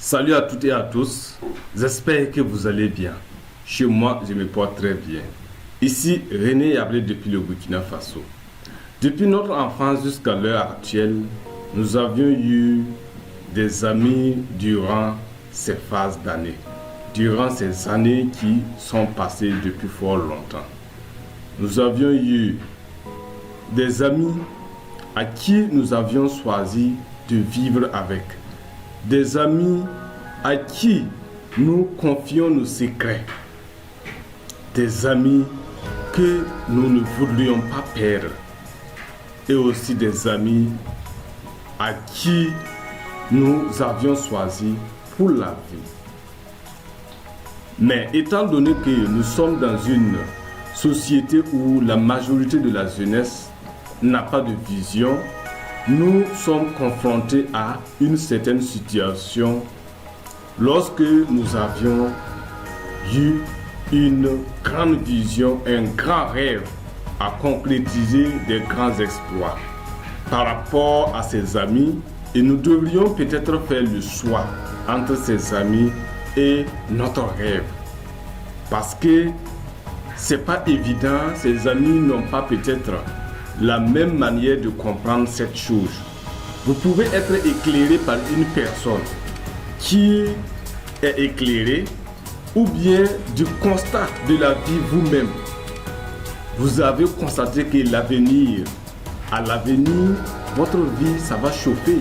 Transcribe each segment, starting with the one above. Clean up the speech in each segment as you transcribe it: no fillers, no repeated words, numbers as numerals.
Salut à toutes et à tous, j'espère que vous allez bien. Chez moi, je me porte très bien. Ici, René Yablé depuis le Burkina Faso. Depuis notre enfance jusqu'à l'heure actuelle, nous avions eu des amis durant ces phases d'années, durant ces années qui sont passées depuis fort longtemps. Nous avions eu des amis à qui nous avions choisi de vivre avec. Des amis à qui nous confions nos secrets. Des amis que nous ne voudrions pas perdre. Et aussi des amis à qui nous avions choisi pour la vie. Mais étant donné que nous sommes dans une société où la majorité de la jeunesse n'a pas de vision, nous sommes confrontés à une certaine situation lorsque nous avions eu une grande vision, un grand rêve à concrétiser des grands exploits par rapport à ses amis, et nous devrions peut-être faire le choix entre ses amis et notre rêve. Parce que c'est pas évident, ses amis n'ont pas peut-être la même manière de comprendre cette chose. Vous pouvez être éclairé par une personne qui est éclairée, ou bien du constat de la vie vous-même. Vous avez constaté que à l'avenir, votre vie, ça va chauffer.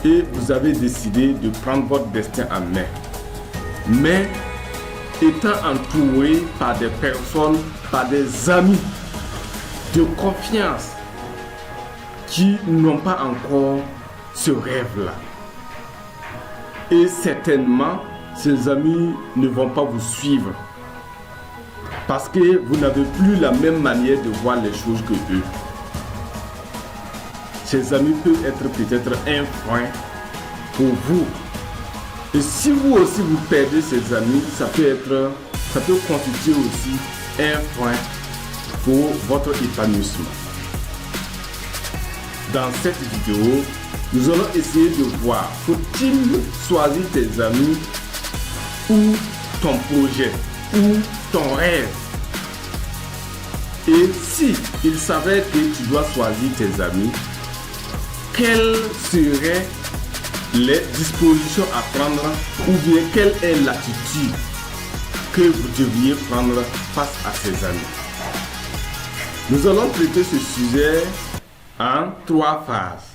Et vous avez décidé de prendre votre destin en main. Mais, étant entouré par des personnes, par des amis de confiance qui n'ont pas encore ce rêve-là. Et certainement, ces amis ne vont pas vous suivre parce que vous n'avez plus la même manière de voir les choses que eux. Ces amis peuvent être peut-être un frein pour vous. Et si vous aussi vous perdez ces amis, ça peut constituer aussi un frein pour votre épanouissement. Dans cette vidéo, nous allons essayer de voir, faut-il choisir tes amis ou ton projet ou ton rêve? Et si il s'avère que tu dois choisir tes amis, quelles seraient les dispositions à prendre ou bien quelle est l'attitude que vous devriez prendre face à ces amis? Nous allons traiter ce sujet en 3 phases.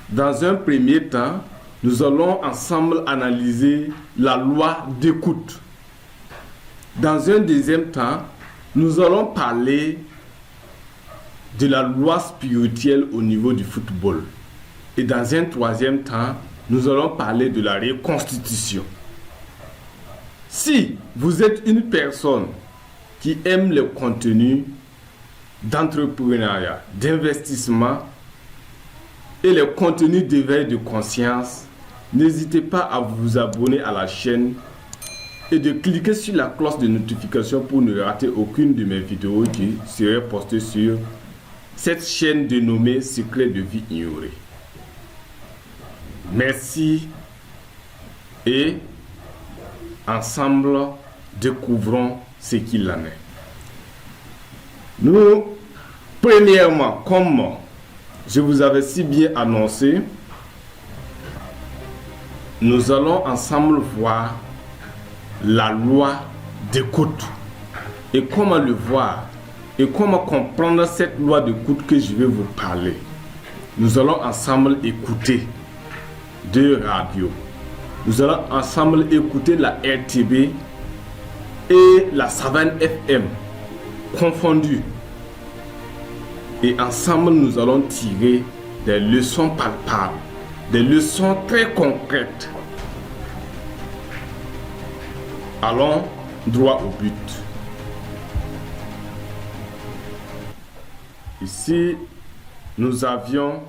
Dans un premier temps, nous allons ensemble analyser la loi d'écoute. Dans un deuxième temps, nous allons parler de la loi spirituelle au niveau du football. Et dans un troisième temps, nous allons parler de la reconstitution. Si vous êtes une personne qui aime le contenu d'entrepreneuriat, d'investissement et les contenus d'éveil de conscience, n'hésitez pas à vous abonner à la chaîne et de cliquer sur la cloche de notification pour ne rater aucune de mes vidéos qui seraient postées sur cette chaîne dénommée Secrets de vie ignorée. Merci et ensemble découvrons ce qu'il en est. Nous, premièrement, comme je vous avais si bien annoncé, nous allons ensemble voir la loi d'écoute et comment le voir et comment comprendre cette loi d'écoute que je vais vous parler. Nous allons ensemble écouter 2 radios. Nous allons ensemble écouter la RTB et la Savane FM confondues. Et ensemble, nous allons tirer des leçons palpables, des leçons très concrètes. Allons droit au but. Ici, nous avions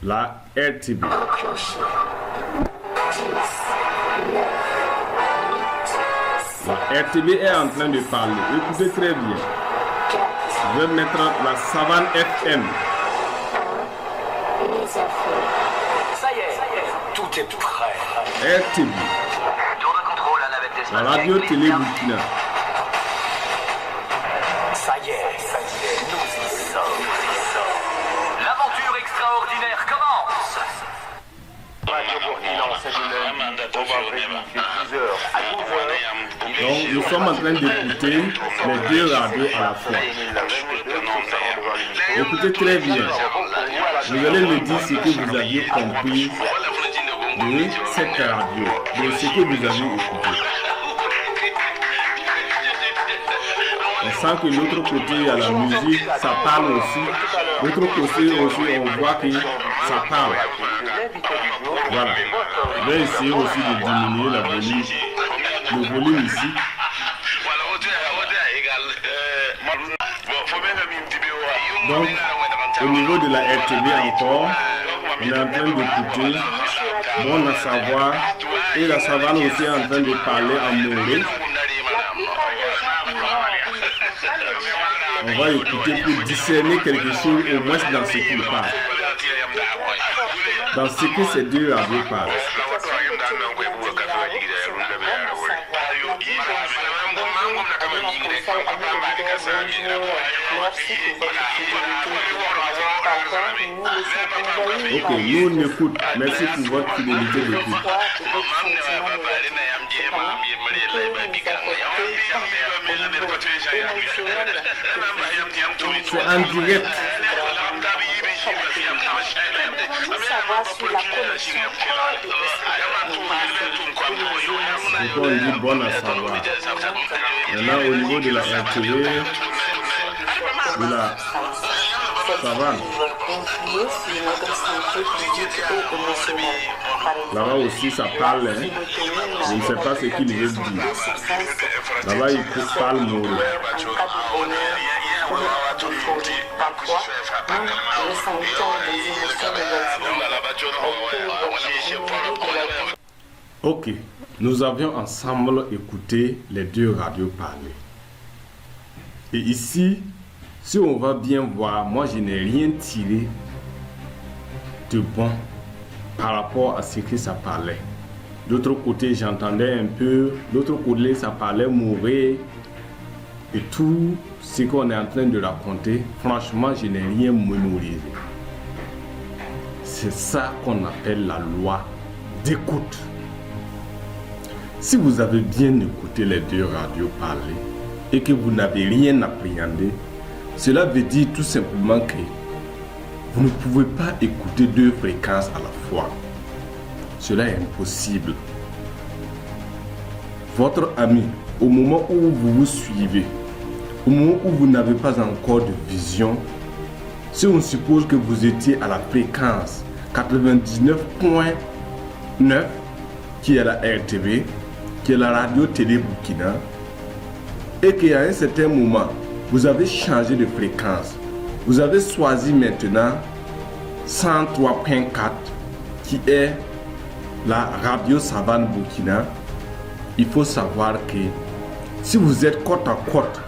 la RTB. La RTB est en train de parler. Écoutez très bien. Je vais mettre la Savane FM. Ça y est, tout est prêt. RTB, la radio télé Burkina. Ça y est, nous y sommes. L'aventure extraordinaire commence. Radio Burkina, c'est du lundi au vendredi de 10h à 12h. Donc nous sommes en train d'écouter les deux radios à la fois. Écoutez très bien. Vous allez me dire ce que vous aviez compris de cette radio, de ce que vous avez écouté. On sent que l'autre côté, il y a la musique, ça parle aussi. L'autre côté aussi, on voit que ça parle. Voilà. Je vais essayer aussi de diminuer le volume ici. Donc, au niveau de la RTB encore, on est en train d'écouter Bon à savoir, et la savane aussi est en train de parler en moré. On va écouter pour discerner quelque chose au moins dans ce qu'il parle. Dans ce que ces deux radios parlent. Ok, nous on écoute. Merci pour votre fidélité d'écoute. C'est en direct. Donc on dit bon à savoir. Maintenant au niveau de la RTV, de la savane. Là-bas aussi ça parle, hein. Je ne sais pas ce qu'il veut dire. Là-bas il parle moré. Ok, nous avions ensemble écouté les deux radios parler. Et ici, si on va bien voir, moi je n'ai rien tiré de bon par rapport à ce que ça parlait. D'autre côté, j'entendais un peu, l'autre côté, ça parlait mourir. Et tout ce qu'on est en train de raconter, franchement, je n'ai rien mémorisé. C'est ça qu'on appelle la loi d'écoute. Si vous avez bien écouté les deux radios parler et que vous n'avez rien appréhendé, cela veut dire tout simplement que vous ne pouvez pas écouter deux fréquences à la fois. Cela est impossible. Votre ami, au moment où vous vous suivez, au moment où vous n'avez pas encore de vision, si on suppose que vous étiez à la fréquence 99.9, qui est la RTV, qui est la radio télé Burkina, et qu'à un certain moment, vous avez changé de fréquence, vous avez choisi maintenant 103.4, qui est la radio Savane Burkina. Il faut savoir que si vous êtes côte à côte,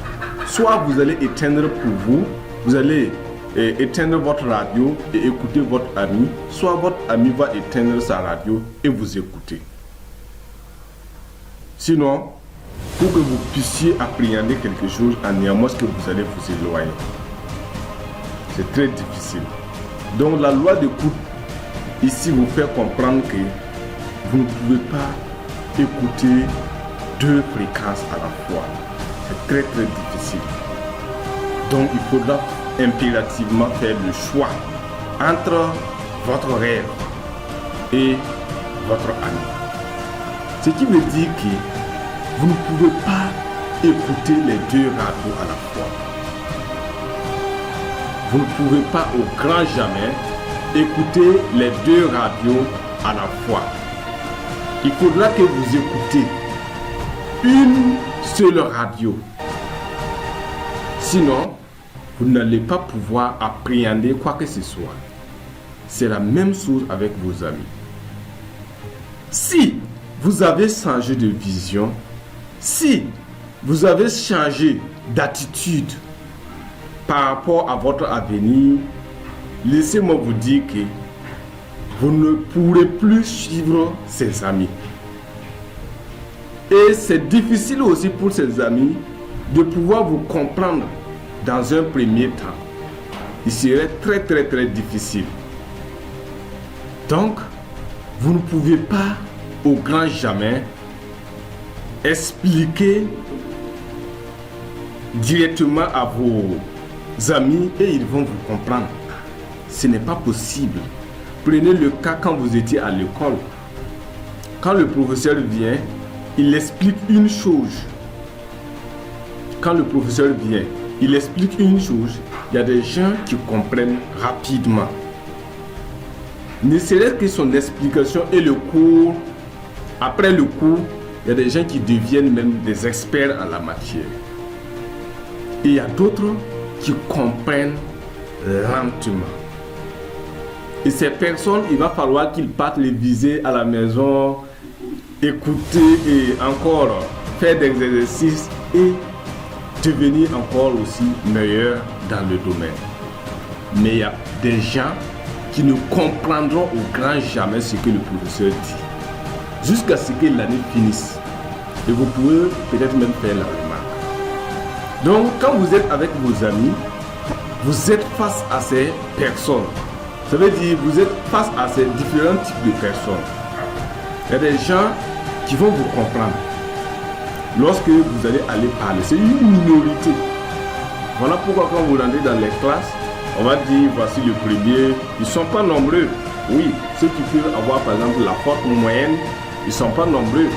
soit vous allez éteindre pour vous, vous allez éteindre votre radio et écouter votre ami, soit votre ami va éteindre sa radio et vous écouter. Sinon, pour que vous puissiez appréhender quelque chose, à néanmoins que vous allez vous éloigner. C'est très difficile. Donc la loi d'écoute ici vous fait comprendre que vous ne pouvez pas écouter deux fréquences à la fois. C'est très très difficile. Donc il faudra impérativement faire le choix entre votre rêve et votre ami. Ce qui veut dire que vous ne pouvez pas écouter les deux radios à la fois. Vous ne pouvez pas au grand jamais écouter les deux radios à la fois. Il faudra que vous écoutez une seule radio. Sinon, vous n'allez pas pouvoir appréhender quoi que ce soit. C'est la même chose avec vos amis. Si vous avez changé de vision, si vous avez changé d'attitude par rapport à votre avenir, laissez-moi vous dire que vous ne pourrez plus suivre ses amis. Et c'est difficile aussi pour ses amis de pouvoir vous comprendre dans un premier temps. Il serait très très très difficile. Donc, vous ne pouvez pas au grand jamais expliquer directement à vos amis et ils vont vous comprendre. Ce n'est pas possible. Prenez le cas quand vous étiez à l'école. Quand le professeur vient, il explique une chose. Quand le professeur vient, il explique une chose. Il y a des gens qui comprennent rapidement. Ne serait-ce que son explication et le cours. Après le cours, il y a des gens qui deviennent même des experts en la matière. Et il y a d'autres qui comprennent lentement. Et ces personnes, il va falloir qu'ils partent les viser à la maison, écouter et encore faire des exercices et devenir encore aussi meilleurs dans le domaine. Mais il y a des gens qui ne comprendront au grand jamais ce que le professeur dit, jusqu'à ce que l'année finisse. Et vous pouvez peut-être même faire la remarque. Donc, quand vous êtes avec vos amis, vous êtes face à ces personnes. Ça veut dire vous êtes face à ces différents types de personnes. Il y a des gens qui vont vous comprendre lorsque vous allez aller parler. C'est une minorité. Voilà pourquoi quand vous rentrez dans les classes, on va dire voici le premier. Ils ne sont pas nombreux. Oui, ceux qui peuvent avoir par exemple la forte moyenne, ils ne sont pas nombreux.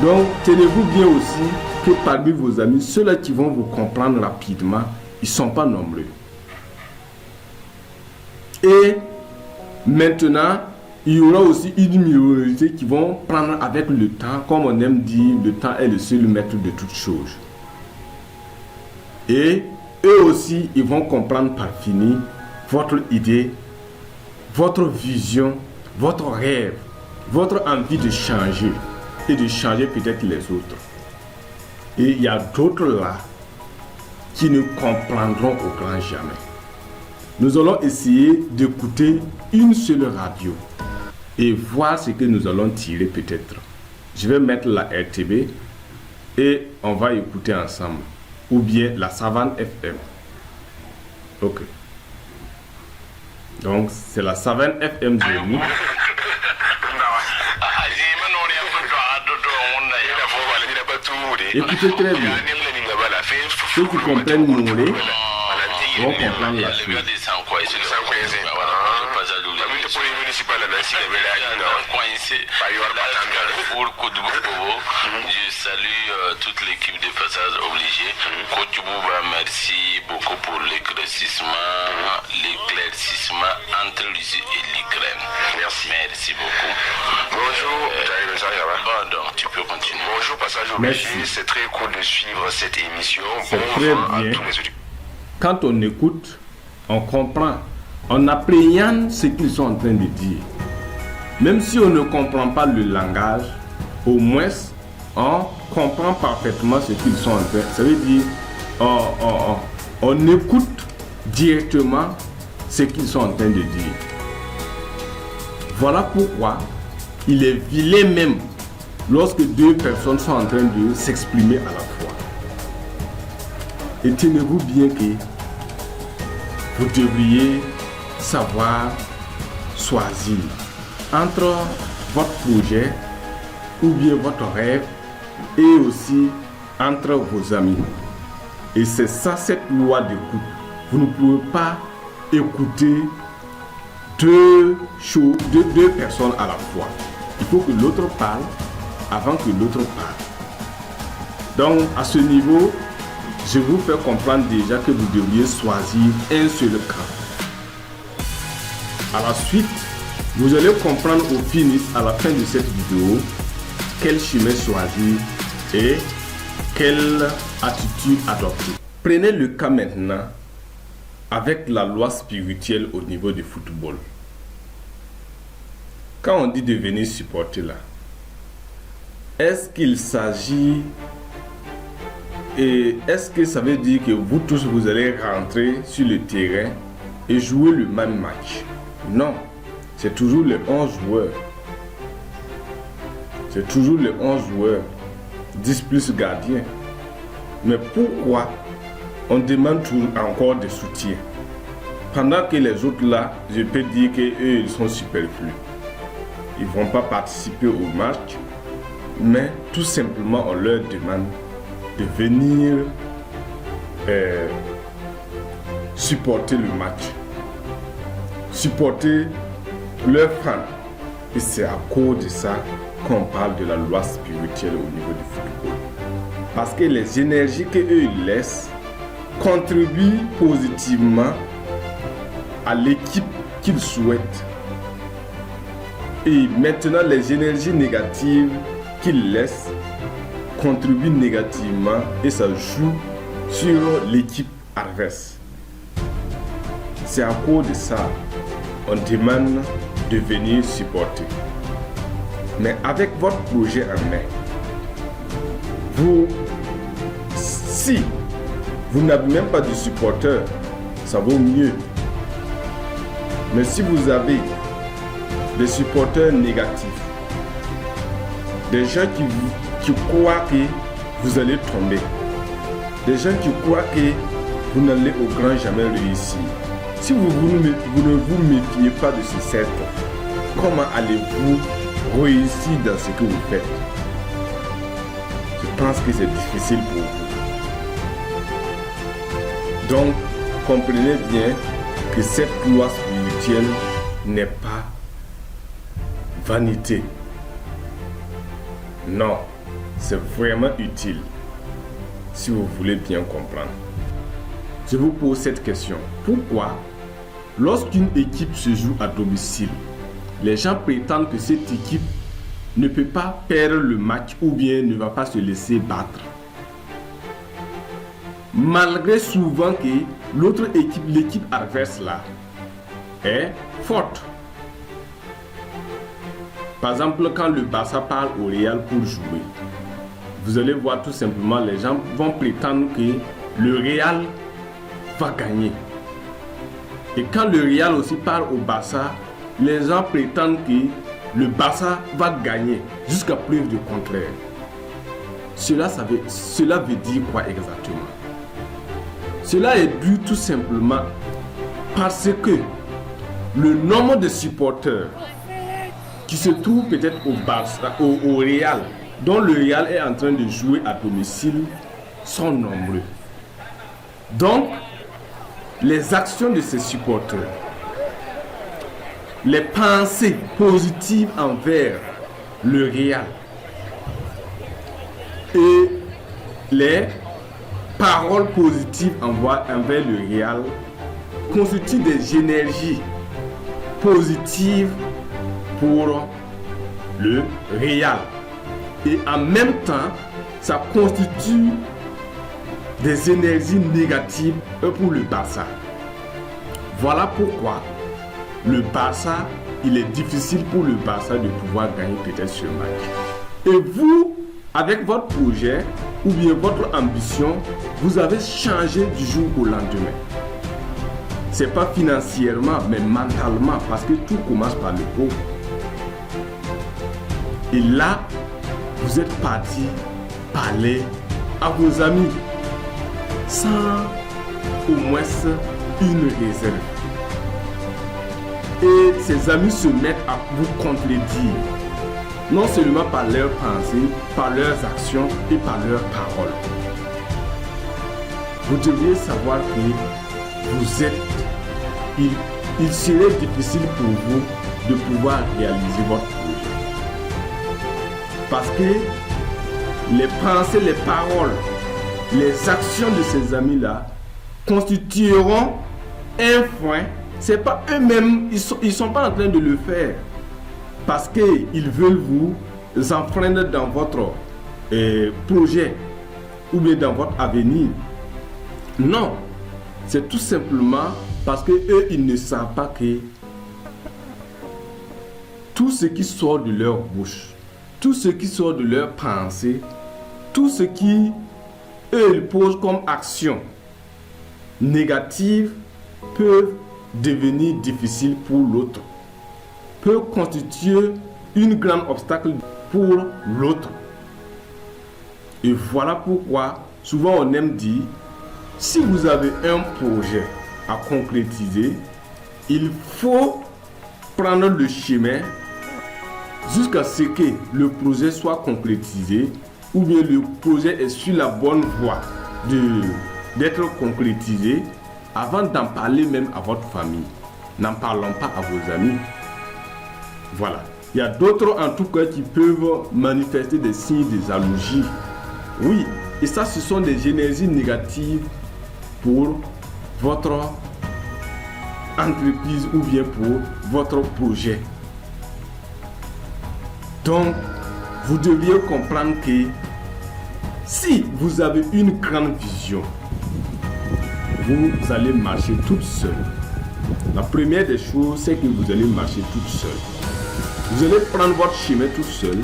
Donc tenez-vous bien aussi que parmi vos amis, ceux-là qui vont vous comprendre rapidement, ils ne sont pas nombreux. Et maintenant, il y aura aussi une minorité qui vont prendre avec le temps, comme on aime dire, le temps est le seul maître de toutes choses. Et eux aussi, ils vont comprendre par fini votre idée, votre vision, votre rêve, votre envie de changer et de changer peut-être les autres. Et il y a d'autres là qui ne comprendront au grand jamais. Nous allons essayer d'écouter une seule radio et voir ce que nous allons tirer peut-être. Je vais mettre la RTB et on va écouter ensemble. Ou bien la Savane FM. Ok. Donc c'est la Savane FM de nous. Écoutez très bien. Ceux qui comprennent Nouré vont comprendre la suite. Je salue toute l'équipe de Passage Obligé. Coach Bouba, merci beaucoup pour l'éclaircissement entre l'Usie et l'Ukraine. Merci beaucoup. Bonjour, bon, donc tu peux continuer. Bonjour Passage Obligé, c'est très cool de suivre cette émission. C'est très bien. Quand on écoute, on comprend, on appréhende ce qu'ils sont en train de dire. Même si on ne comprend pas le langage, au moins on comprend parfaitement ce qu'ils sont en train. Ça veut dire on écoute directement ce qu'ils sont en train de dire. Voilà pourquoi il est vilain même lorsque deux personnes sont en train de s'exprimer à la fois. Et tenez-vous bien que vous devriez savoir choisir entre votre projet ou bien votre rêve et aussi entre vos amis. Et c'est ça cette loi d'écoute. Vous ne pouvez pas écouter deux personnes à la fois. Il faut que l'autre parle avant que l'autre parle. Donc à ce niveau, je vous fais comprendre déjà que vous devriez choisir un seul camp. À la suite, vous allez comprendre au finish, à la fin de cette vidéo, quel chemin choisir et quelle attitude adopter. Prenez le cas maintenant avec la loi spirituelle au niveau du football. Quand on dit de venir supporter là, est-ce qu'il s'agit et est-ce que ça veut dire que vous tous vous allez rentrer sur le terrain et jouer le même match? Non. c'est toujours les 11 joueurs. C'est toujours les 11 joueurs, 10 plus gardiens. Mais pourquoi on demande encore des soutiens? Pendant que les autres là, je peux dire qu'eux, ils sont superflus. Ils ne vont pas participer au match, mais tout simplement on leur demande de venir supporter le match, supporter leurs fans. Et c'est à cause de ça qu'on parle de la loi spirituelle au niveau du football. Parce que les énergies qu'eux ils laissent contribuent positivement à l'équipe qu'ils souhaitent. Et maintenant, les énergies négatives qu'ils laissent contribuent négativement et ça joue sur l'équipe adverse. C'est à cause de ça on demande de venir supporter. Mais avec votre projet en main, si vous n'avez même pas de supporters, ça vaut mieux. Mais si vous avez des supporters négatifs, des gens qui croient que vous allez tomber, des gens qui croient que vous n'allez au grand jamais réussir, si vous ne vous méfiez pas de ce cercle, comment allez-vous réussir dans ce que vous faites? Je pense que c'est difficile pour vous. Donc, comprenez bien que cette loi spirituelle n'est pas vanité. Non, c'est vraiment utile si vous voulez bien comprendre. Je vous pose cette question. Pourquoi, lorsqu'une équipe se joue à domicile, les gens prétendent que cette équipe ne peut pas perdre le match ou bien ne va pas se laisser battre? Malgré souvent que l'autre équipe, l'équipe adverse là, est forte. Par exemple, quand le Barça parle au Real pour jouer, vous allez voir tout simplement, les gens vont prétendre que le Real va gagner. Et quand le Real aussi parle au Barça, les gens prétendent que le Barça va gagner jusqu'à preuve du contraire. Cela veut dire quoi exactement? Cela est dû tout simplement parce que le nombre de supporters qui se trouvent peut-être au Barça, au Real, dont le Real est en train de jouer à domicile, sont nombreux. Donc, les actions de ces supporters, les pensées positives envers le Real et les paroles positives envers le Real constituent des énergies positives pour le Real. Et en même temps, ça constitue des énergies négatives pour le Barça. Voilà pourquoi le Barça, il est difficile pour le Barça de pouvoir gagner peut-être ce match. Et vous, avec votre projet ou bien votre ambition, vous avez changé du jour au lendemain. C'est pas financièrement, mais mentalement, parce que tout commence par le haut. Et là, vous êtes parti parler à vos amis sans au moins une réserve. Et ces amis se mettent à vous contredire, non seulement par leurs pensées, par leurs actions et par leurs paroles. Vous devriez savoir que vous êtes, il serait difficile pour vous de pouvoir réaliser votre projet. Parce que les pensées, les paroles, les actions de ces amis-là constitueront un frein. C'est pas eux-mêmes, ils sont pas en train de le faire parce qu'ils veulent vous enfreindre dans votre projet ou bien dans votre avenir. Non, c'est tout simplement parce que eux, ils ne savent pas que tout ce qui sort de leur bouche, tout ce qui sort de leurs pensées, tout ce qui eux ils posent comme action négative peuvent devenir difficile pour l'autre. peut constituer une grande obstacle pour l'autre. Et voilà pourquoi souvent on aime dire, si vous avez un projet à concrétiser, il faut prendre le chemin jusqu'à ce que le projet soit concrétisé, ou bien le projet est sur la bonne voie d'être concrétisé, avant d'en parler même à votre famille. N'en parlons pas à vos amis. Voilà. Il y a d'autres en tout cas qui peuvent manifester des signes de jalousie. Oui, et ça ce sont des énergies négatives pour votre entreprise ou bien pour votre projet. Donc, vous devriez comprendre que si vous avez une grande vision, vous allez marcher toute seule. La première des choses, c'est que vous allez marcher toute seule. Vous allez prendre votre chemin toute seule.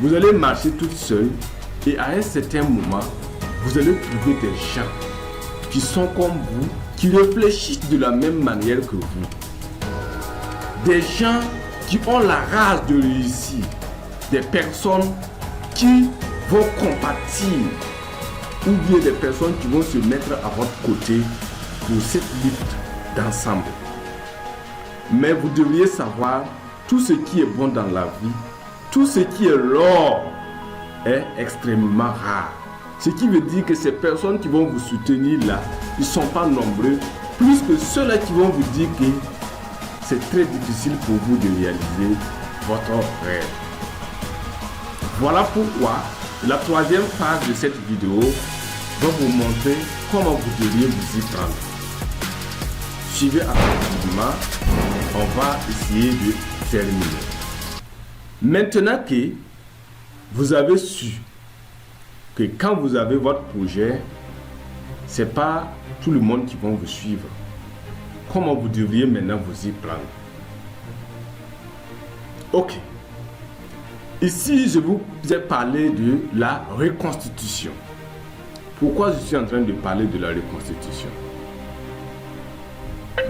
Vous allez marcher toute seule. Et à un certain moment, vous allez trouver des gens qui sont comme vous, qui réfléchissent de la même manière que vous. Des gens qui ont la rage de réussir. Des personnes qui vont compatir. Ou bien des personnes qui vont se mettre à votre côté pour cette lutte d'ensemble. Mais vous devriez savoir, tout ce qui est bon dans la vie, tout ce qui est l'or est extrêmement rare. Ce qui veut dire que ces personnes qui vont vous soutenir là, ils ne sont pas nombreux, plus que ceux-là qui vont vous dire que c'est très difficile pour vous de réaliser votre rêve. Voilà pourquoi la troisième phase de cette vidéo va vous montrer comment vous devriez vous y prendre. Suivez attentivement, on va essayer de terminer. Maintenant que vous avez su que quand vous avez votre projet, ce n'est pas tout le monde qui va vous suivre. Comment vous devriez maintenant vous y prendre? Ok. Ici, je vous ai parlé de la reconstitution. Pourquoi je suis en train de parler de la reconstitution?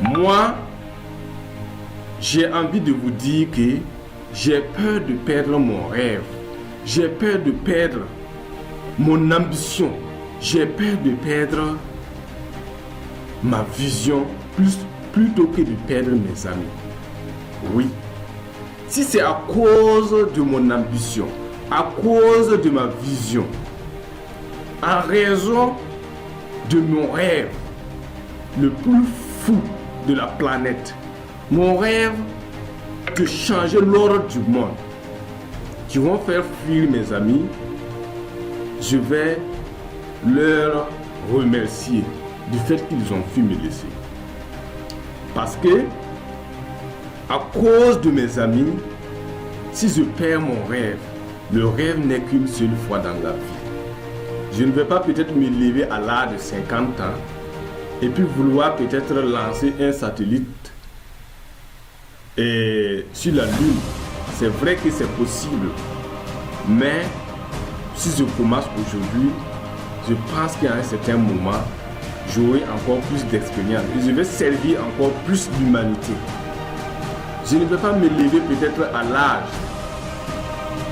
Moi, j'ai envie de vous dire que j'ai peur de perdre mon rêve. J'ai peur de perdre mon ambition. J'ai peur de perdre ma vision plutôt que de perdre mes amis. Oui. Si c'est à cause de mon ambition, à cause de ma vision, en raison de mon rêve le plus fou de la planète, mon rêve de changer l'ordre du monde, qui vont faire fuir mes amis, je vais leur remercier du fait qu'ils ont pu me laisser. Parce que, à cause de mes amis, si je perds mon rêve, le rêve n'est qu'une seule fois dans la vie. Je ne vais pas peut-être me lever à l'âge de 50 ans et puis vouloir peut-être lancer un satellite sur la Lune. C'est vrai que c'est possible, mais si je commence aujourd'hui, je pense qu'à un certain moment, j'aurai encore plus d'expérience et je vais servir encore plus l'humanité. Je ne vais pas me lever peut-être à l'âge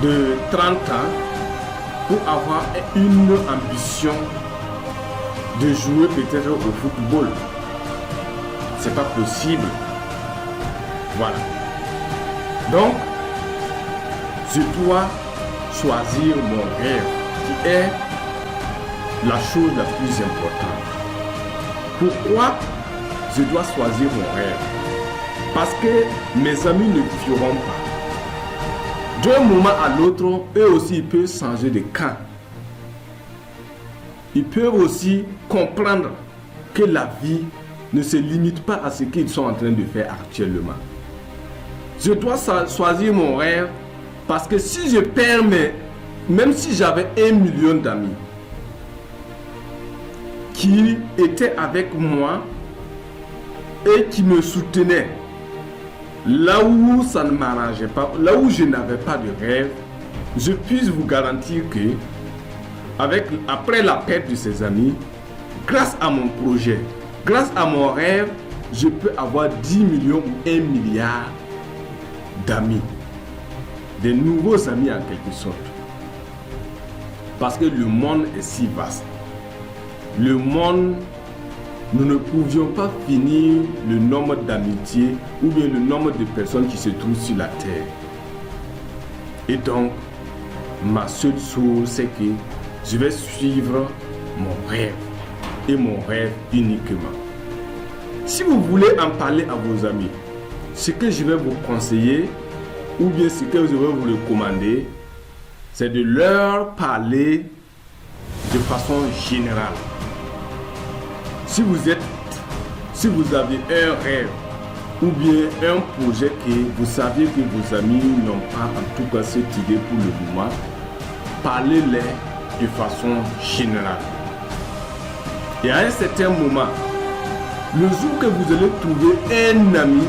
de 30 ans pour avoir une ambition de jouer peut-être au football. C'est pas possible. Voilà. Donc, je dois choisir mon rêve qui est la chose la plus importante. Pourquoi je dois choisir mon rêve? Parce que mes amis ne feront pas. D'un moment à l'autre, eux aussi ils peuvent changer de camp. Ils peuvent aussi comprendre que la vie ne se limite pas à ce qu'ils sont en train de faire actuellement. Je dois choisir mon rêve parce que si je perds même si j'avais 1 million d'amis qui étaient avec moi et qui me soutenaient, là où ça ne m'arrangeait pas, là où je n'avais pas de rêve, je puisse vous garantir que après la perte de ces amis, grâce à mon projet, grâce à mon rêve, je peux avoir 10 millions ou 1 milliard d'amis, des nouveaux amis en quelque sorte. Parce que le monde est si vaste. Le monde, nous ne pouvions pas finir le nombre d'amitiés ou bien le nombre de personnes qui se trouvent sur la terre. Et donc, ma seule chose, c'est que je vais suivre mon rêve et mon rêve uniquement. Si vous voulez en parler à vos amis, ce que je vais vous conseiller ou bien ce que je vais vous recommander, c'est de leur parler de façon générale. Si vous avez un rêve ou bien un projet que vous saviez que vos amis n'ont pas en tout cas cette idée pour le moment, parlez-les de façon générale. Et à un certain moment, le jour que vous allez trouver un ami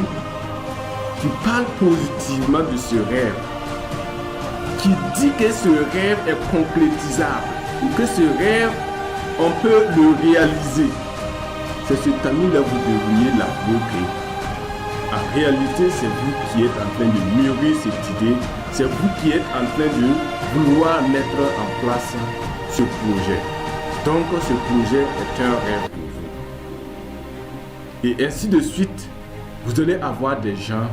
qui parle positivement de ce rêve, qui dit que ce rêve est concrétisable, ou que ce rêve, on peut le réaliser, c'est cet ami-là vous devriez l'avouer que, en réalité, c'est vous qui êtes en train de mûrir cette idée, c'est vous qui êtes en train de vouloir mettre en place ce projet. Donc, ce projet est un rêve pour vous. Et ainsi de suite, vous allez avoir des gens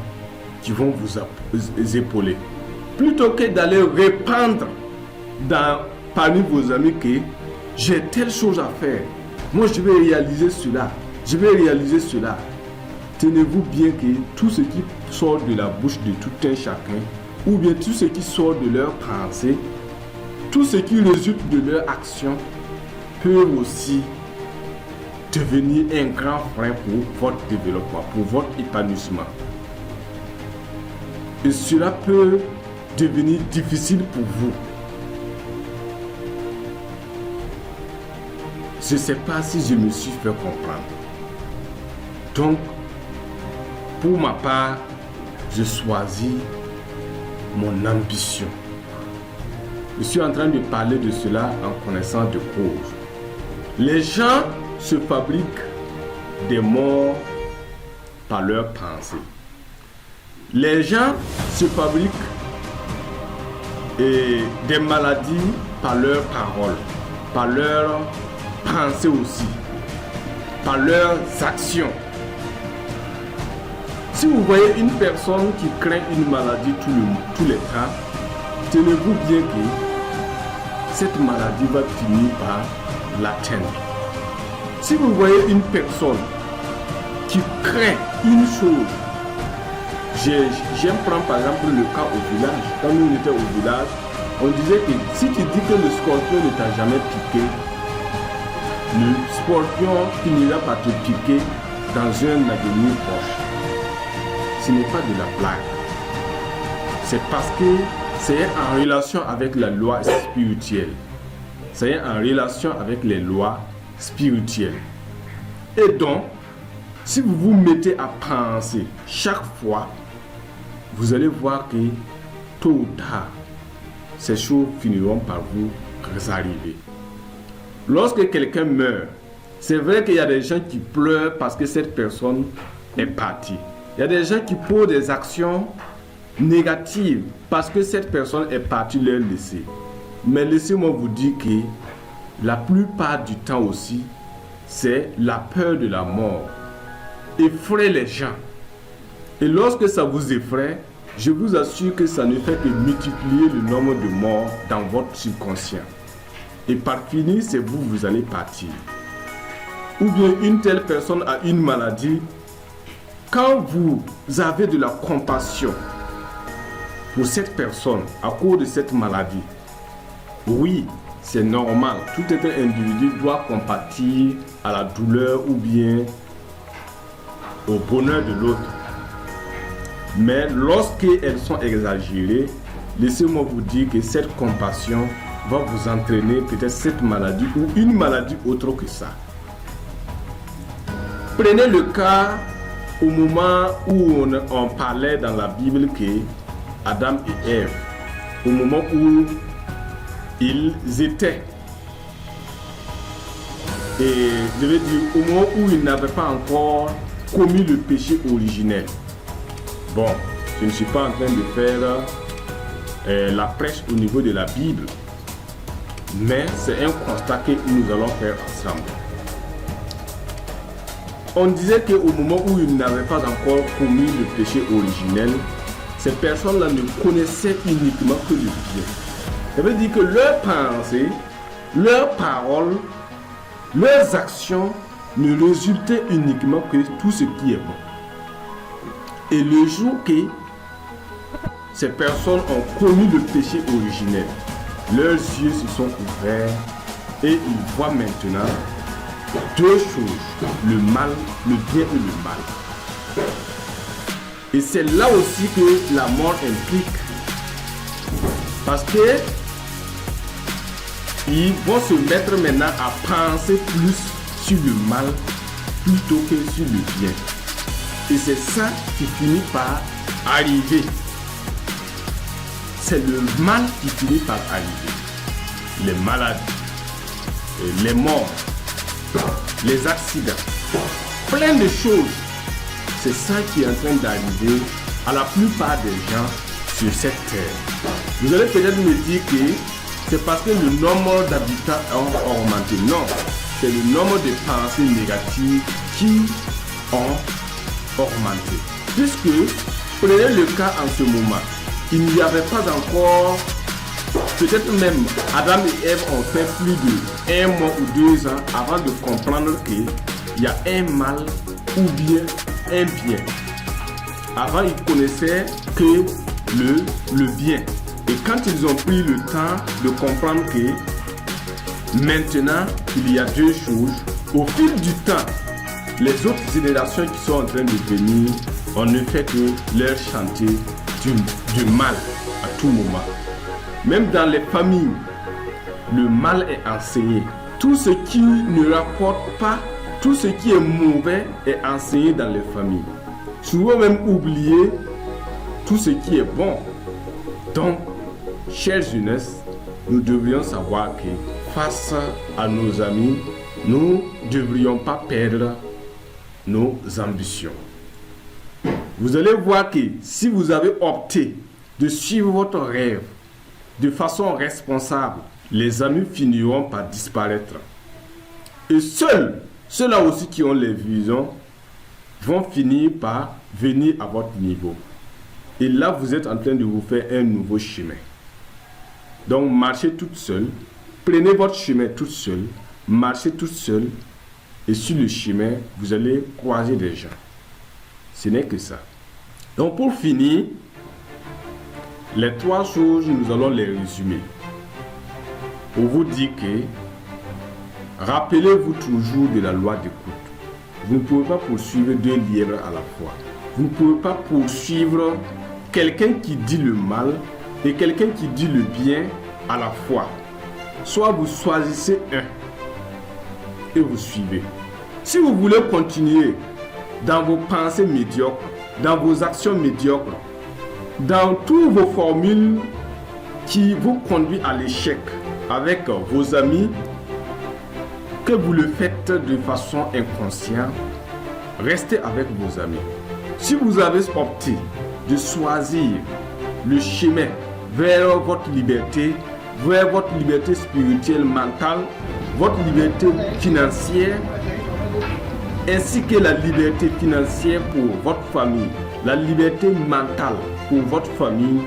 qui vont vous épauler. Plutôt que d'aller répandre parmi vos amis que j'ai telle chose à faire, moi je vais réaliser cela, je vais réaliser cela. Tenez-vous bien que tout ce qui sort de la bouche de tout un chacun, ou bien tout ce qui sort de leur pensée, tout ce qui résulte de leur action, peut aussi devenir un grand frein pour votre développement, pour votre épanouissement. Et cela peut devenir difficile pour vous. Je ne sais pas si je me suis fait comprendre. Donc, pour ma part, je choisis mon ambition. Je suis en train de parler de cela en connaissance de cause. Les gens se fabriquent des morts par leurs pensées. Les gens se fabriquent des maladies par leurs paroles, par leurs pensées aussi, par leurs actions. Si vous voyez une personne qui craint une maladie tous les temps, tenez-vous bien que cette maladie va finir par l'atteindre. Si vous voyez une personne qui craint une chose, j'aime prendre par exemple le cas au village. Quand nous étions au village, on disait que si tu dis que le scorpion ne t'a jamais piqué, le scorpion finira par te piquer dans un avenir proche. Ce n'est pas de la blague. C'est parce que c'est en relation avec la loi spirituelle. C'est en relation avec les lois spirituelles. Et donc, si vous vous mettez à penser chaque fois, vous allez voir que tôt ou tard, ces choses finiront par vous arriver. Lorsque quelqu'un meurt, c'est vrai qu'il y a des gens qui pleurent parce que cette personne est partie. Il y a des gens qui posent des actions négatives parce que cette personne est partie leur laisser. Mais laissez-moi vous dire que la plupart du temps aussi, c'est la peur de la mort effraie les gens. Et lorsque ça vous effraie, je vous assure que ça ne fait que multiplier le nombre de morts dans votre subconscient. Et par finir, c'est vous allez partir. Ou bien une telle personne a une maladie. Quand vous avez de la compassion pour cette personne à cause de cette maladie, oui, c'est normal. Tout individu doit compatir à la douleur ou bien au bonheur de l'autre. Mais lorsqu'elles sont exagérées, laissez-moi vous dire que cette compassion va vous entraîner peut-être cette maladie ou une maladie autre que ça. Prenez le cas au moment où on parlait dans la Bible que Adam et Ève, au moment où ils étaient, et je vais dire au moment où ils n'avaient pas encore commis le péché originel. Bon, Je ne suis pas en train de faire la prêche au niveau de la Bible, mais c'est un constat que nous allons faire ensemble. On disait qu'au moment où ils n'avaient pas encore commis le péché originel, ces personnes-là ne connaissaient uniquement que le bien. Ça veut dire que leurs pensées, leurs paroles, leurs actions ne résultaient uniquement que tout ce qui est bon. Et le jour que ces personnes ont commis le péché originel, leurs yeux se sont ouverts et ils voient maintenant deux choses, le mal, le bien et le mal. Et c'est là aussi que la mort implique. Parce que ils vont se mettre maintenant à penser plus sur le mal plutôt que sur le bien. Et c'est ça qui finit par arriver. C'est le mal qui finit par arriver. Les maladies, les morts, les accidents, plein de choses. C'est ça qui est en train d'arriver à la plupart des gens sur cette terre. Vous allez peut-être me dire que c'est parce que le nombre d'habitants a augmenté. Non, c'est le nombre de pensées négatives qui ont augmenté. Puisque, prenez le cas en ce moment, il n'y avait pas encore, peut-être même Adam et Ève ont fait plus de 1 mois ou 2 ans avant de comprendre qu'il y a un mal ou bien un bien. Avant, ils connaissaient que le bien. Et quand ils ont pris le temps de comprendre que maintenant, il y a deux choses, au fil du temps, les autres générations qui sont en train de venir, on ne fait que leur chanter du mal à tout moment. Même dans les familles, le mal est enseigné. Tout ce qui ne rapporte pas, tout ce qui est mauvais est enseigné dans les familles. Souvent même oublier tout ce qui est bon. Donc, chère jeunesse, nous devrions savoir que face à nos amis, nous ne devrions pas perdre nos ambitions. Vous allez voir que si vous avez opté de suivre votre rêve de façon responsable, les amis finiront par disparaître. Et ceux-là aussi qui ont les visions vont finir par venir à votre niveau. Et là, vous êtes en train de vous faire un nouveau chemin. Donc, marchez toute seule. Prenez votre chemin toute seule. Marchez toute seule. Et sur le chemin, vous allez croiser des gens. Ce n'est que ça. Donc, pour finir, les 3 choses, nous allons les résumer. Pour vous dire que, rappelez-vous toujours de la loi d'écoute. Vous ne pouvez pas poursuivre 2 lièvres à la fois. Vous ne pouvez pas poursuivre quelqu'un qui dit le mal et quelqu'un qui dit le bien à la fois. Soit vous choisissez un et vous suivez. Si vous voulez continuer dans vos pensées médiocres, dans vos actions médiocres, dans toutes vos formules qui vous conduisent à l'échec avec vos amis, que vous le faites de façon inconsciente, restez avec vos amis. Si vous avez opté de choisir le chemin vers votre liberté spirituelle, mentale, votre liberté financière, ainsi que la liberté financière pour votre famille, la liberté mentale pour votre famille,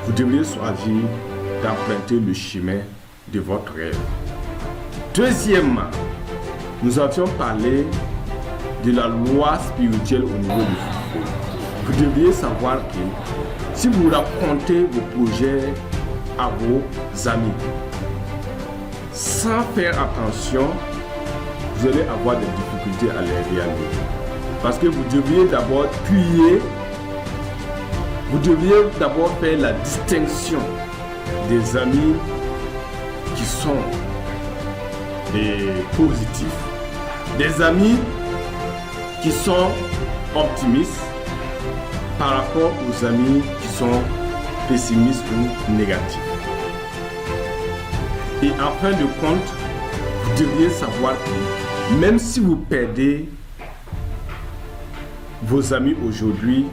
vous devriez choisir d'emprunter le chemin de votre rêve. Deuxièmement, nous avions parlé de la loi spirituelle au niveau du football. Vous devriez savoir que si vous racontez vos projets à vos amis, sans faire attention, vous allez avoir des difficultés à les réaliser. Parce que vous devriez d'abord trier, vous devriez d'abord faire la distinction des amis qui sont des positifs, des amis qui sont optimistes par rapport aux amis qui sont pessimistes ou négatifs. Et en fin de compte, vous devriez savoir que même si vous perdez vos amis aujourd'hui,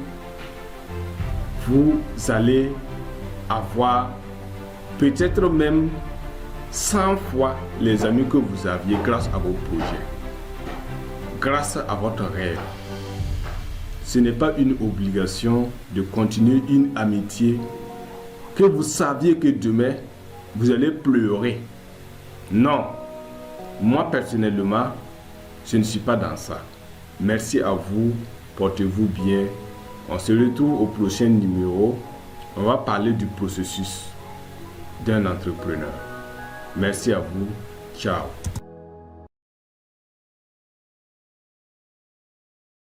vous allez avoir peut-être même 100 fois les amis que vous aviez grâce à vos projets, grâce à votre rêve. Ce n'est pas une obligation de continuer une amitié que vous saviez que demain, vous allez pleurer. Non, moi personnellement, je ne suis pas dans ça. Merci à vous, portez-vous bien. On se retrouve au prochain numéro. On va parler du processus d'un entrepreneur. Merci à vous. Ciao.